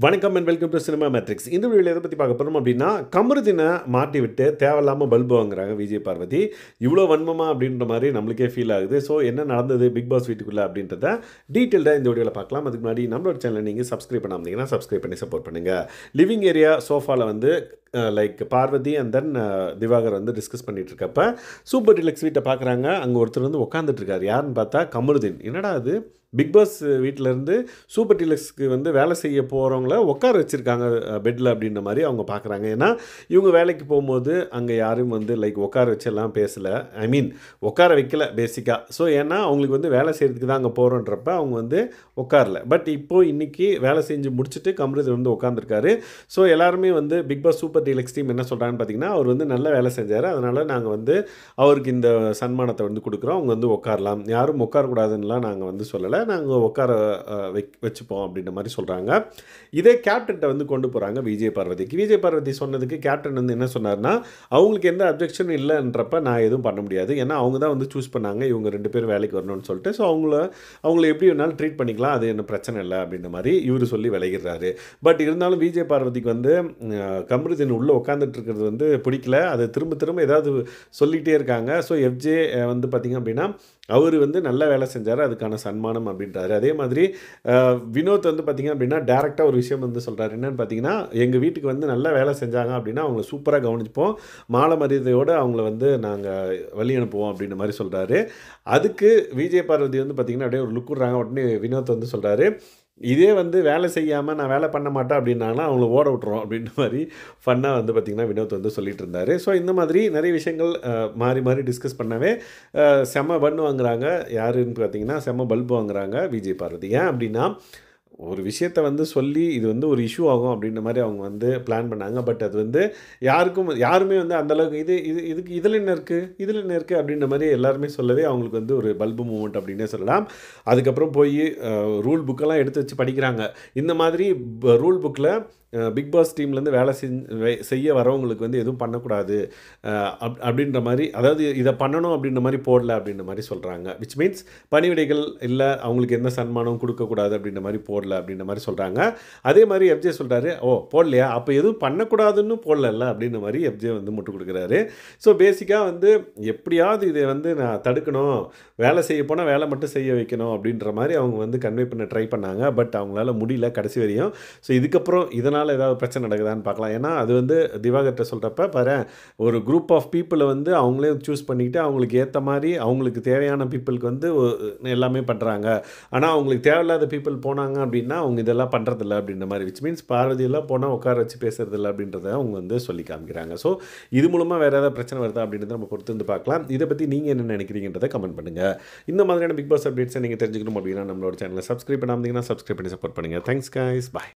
வணக்கம் and welcome to cinema matrix. இந்த வீடியோவில் எதை பற்றி பார்க்க போகிறோம் அப்படின்னா, கமருதீனை மாட்டி விட்டு தேவையில்லாமல் பல்பு வாங்குறாங்க விஜய் பார்வதி. இவ்வளோ வன்மமா அப்படின்ற மாதிரி நம்மளுக்கே ஃபீல் ஆகுது. ஸோ என்ன நடந்தது பிக் பாஸ் வீட்டுக்குள்ளே அப்படின்றத டீட்டெயில்டாக இந்த வீடியோவில் பார்க்கலாம். அதுக்கு முன்னாடி நம்மளோட சேனலை நீங்கள் சப்ஸ்கிரைப் பண்ணாமீங்கன்னா சப்ஸ்கிரைப் பண்ணி சப்போர்ட் பண்ணுங்கள். லிவிங் ஏரியா சோஃபாவில் வந்து like Parvathy and then Divakar வந்து டிஸ்கஸ் பண்ணிட்டு இருக்கப்ப சூப்பர் டிலக்ஸ் வீட்டை பார்க்குறாங்க. அங்கே ஒருத்தர் வந்து உட்காந்துட்டு இருக்காரு. யாருன்னு பார்த்தா கமருதீன். என்னடா அது, பிக் பாஸ் வீட்டிலேருந்து சூப்பர் டீலக்ஸ்க்கு வந்து வேலை செய்ய போகிறவங்கள உட்கார வச்சுருக்காங்க பெட்டில் அப்படின்ற மாதிரி அவங்க பார்க்குறாங்க. ஏன்னா இவங்க வேலைக்கு போகும்போது அங்கே யாரும் வந்து லைக் உட்கார வச்செல்லாம் பேசலை, ஐ மீன் உட்கார வைக்கல பேசிக்காக. ஸோ ஏன்னா அவங்களுக்கு வந்து வேலை செய்கிறதுக்கு தான் அங்கே போகிறோன்றப்ப அவங்க வந்து உட்காரல. பட் இப்போது இன்றைக்கி வேலை செஞ்சு முடிச்சுட்டு கமருதீன் வந்து உட்காந்துருக்காரு. ஸோ எல்லாருமே வந்து Bigg Boss super deluxe team என்ன சொல்கிறாங்கன்னு பார்த்தீங்கன்னா, அவர் வந்து நல்ல வேலை செஞ்சார், அதனால் நாங்கள் வந்து அவருக்கு இந்த சன்மானத்தை வந்து கொடுக்குறோம், அவங்க வந்து உட்காரலாம், யாரும் உட்காரக்கூடாதுன்னெலாம் நாங்கள் வந்து சொல்லலை, நாங்கள் உட்கார வச்சுப்போம் அப்படின்ற மாதிரி சொல்கிறாங்க. இதே கேப்டன்ட்ட வந்து கொண்டு போகிறாங்க விஜய் பார்வதிக்கு. விஜய் பார்வதி சொன்னதுக்கு கேப்டன் வந்து என்ன சொன்னார்னா, அவங்களுக்கு எந்த அப்ஜெக்ஷனும் இல்லைன்றப்ப நான் எதுவும் பண்ண முடியாது, ஏன்னா அவங்க தான் வந்து சூஸ் பண்ணாங்க இவங்க 2 பேரும் வேலைக்கு வரணும்னு சொல்லிட்டு. ஸோ அவங்கள எப்படி வேணாலும் ட்ரீட் பண்ணிக்கலாம், அது என்ன பிரச்சனை இல்லை அப்படின்ற மாதிரி இவர் சொல்லி விளையிடுறாரு. பட் இருந்தாலும் விஜய் பார்வதிக்கு வந்து கமருதீன் உள்ளே உட்காந்துட்டு இருக்கிறது வந்து பிடிக்கல. அது திரும்ப திரும்ப ஏதாவது சொல்லிகிட்டே இருக்காங்க. ஸோ எஃப்ஜே வந்து பார்த்திங்க அப்படின்னா அவர் வந்து நல்ல வேலை செஞ்சார், அதுக்கான சன்மானம் அப்படின்றாரு. அதே மாதிரி வினோத் வந்து பார்த்திங்க அப்படின்னா டேரெக்டாக ஒரு விஷயம் வந்து சொல்கிறார். என்னென்னு பார்த்தீங்கன்னா, எங்கள் வீட்டுக்கு வந்து நல்ல வேலை செஞ்சாங்க அப்படின்னா அவங்கள சூப்பராக கவனிப்போம், மாலை மரியாதையோடு அவங்கள வந்து நாங்கள் வழி அனுப்புவோம் அப்படின்ற மாதிரி சொல்கிறாரு. அதுக்கு விஜய் பார்வதி வந்து பார்த்திங்கன்னா அப்படியே ஒரு லுக் விட்றாங்க. உடனே வினோத் வந்து சொல்கிறாரு, இதே வந்து வேலை செய்யாமல் நான் வேலை பண்ண மாட்டேன் அப்படின்னாலும் அவங்கள ஓட விட்டுறோம் அப்படின்ற மாதிரி ஃபன்னாக வந்து பார்த்திங்கன்னா வினோத் வந்து சொல்லிட்டு இருந்தார். ஸோ இந்த மாதிரி நிறைய விஷயங்கள் மாறி மாறி டிஸ்கஸ் பண்ணவே செம்ம பன்னு வாங்குறாங்க. யாருன்னு பார்த்தீங்கன்னா செம்ம பல்பு வாங்குறாங்க விஜய் பார்வதி. ஏன் அப்படின்னா, ஒரு விஷயத்தை வந்து சொல்லி இது வந்து ஒரு இஷ்யூ ஆகும் அப்படின்ற மாதிரி அவங்க வந்து பிளான் பண்ணாங்க. பட் அது வந்து யாருமே வந்து அந்தளவுக்கு இதுக்கு இதில் என்ன இருக்குது அப்படின்ற மாதிரி எல்லாருமே சொல்லவே அவங்களுக்கு வந்து ஒரு பல்பு மூமெண்ட் அப்படின்னே சொல்லலாம். அதுக்கப்புறம் போய் ரூல் புக்கெல்லாம் எடுத்து வச்சு படிக்கிறாங்க. இந்த மாதிரி ரூல் புக்கில் பிக் பாஸ் டீம்லேருந்து வேலை செய்ய வரவங்களுக்கு வந்து எதுவும் பண்ணக்கூடாது அப்படின்ற மாதிரி, அதாவது இதை பண்ணணும் அப்படின்ற மாதிரி போடல அப்படின்ற மாதிரி சொல்கிறாங்க. விச் மீன்ஸ் பணிவிடைகள் இல்லை, அவங்களுக்கு எந்த சன்மானம் கொடுக்கக்கூடாது அப்படின்ற மாதிரி போடல அப்படின்ற மாதிரி சொல்கிறாங்க. அதே மாதிரி எஃப்ஜே சொல்கிறாரு, ஓ போடலையா, அப்போ எதுவும் பண்ணக்கூடாதுன்னு போடல அப்படின்ற மாதிரி எஃப்ஜே வந்து முட்டு கொடுக்குறாரு. ஸோ பேசிக்காக வந்து எப்படியாவது இதை வந்து நான் தடுக்கணும், வேலை செய்ய போனால் வேலை மட்டும் செய்ய வைக்கணும் அப்படின்ற மாதிரி அவங்க வந்து கன்வே பண்ண ட்ரை பண்ணாங்க. பட் அவங்களால முடியல கடைசி வரையும். ஸோ இதுக்கப்புறம் இதனால் ஏதாவது பிரச்சனை நடக்குதான்னு பார்க்கலாம். ஏன்னா அது வந்து திவாகர்கிட்ட சொல்கிறப்ப பாரு, ஒரு குரூப் ஆஃப் பீப்புளை வந்து அவங்களே சூஸ் பண்ணிக்கிட்டு அவங்களுக்கு ஏற்ற மாதிரி அவங்களுக்கு தேவையான பீப்புளுக்கு வந்து எல்லாமே பண்ணுறாங்க. ஆனால் அவங்களுக்கு தேவையில்லாத பீப்புள் போனாங்க அப்படின்னா அவங்க இதெல்லாம் பண்ணுறதில்ல அப்படின்ற மாதிரி. விச் மீன்ஸ் பார்வதியெல்லாம் போனால் உட்கார வச்சு பேசுறதில்ல அப்படின்றத அவங்க வந்து சொல்லி காமிக்கிறாங்க. ஸோ இது மூலமாக வேறு ஏதாவது பிரச்சனை வருதா அப்படின்றத நம்ம பொறுத்து வந்து பார்க்கலாம். இதை பற்றி நீங்கள் என்ன நினைக்கிறீங்கன்றதை கமெண்ட் பண்ணுங்கள். இந்த மாதிரியான பிக் பாஸ் அப்டேட்ஸை நீங்கள் தெரிஞ்சுக்கணும் அப்படின்னா நம்மளோட சேனலை சப்ஸ்கிரைப் பண்ணாமல் சப்ஸ்கிரைப் பண்ணி சப்போர்ட் பண்ணுங்கள். தேங்க்ஸ் கைஸ், பாய்.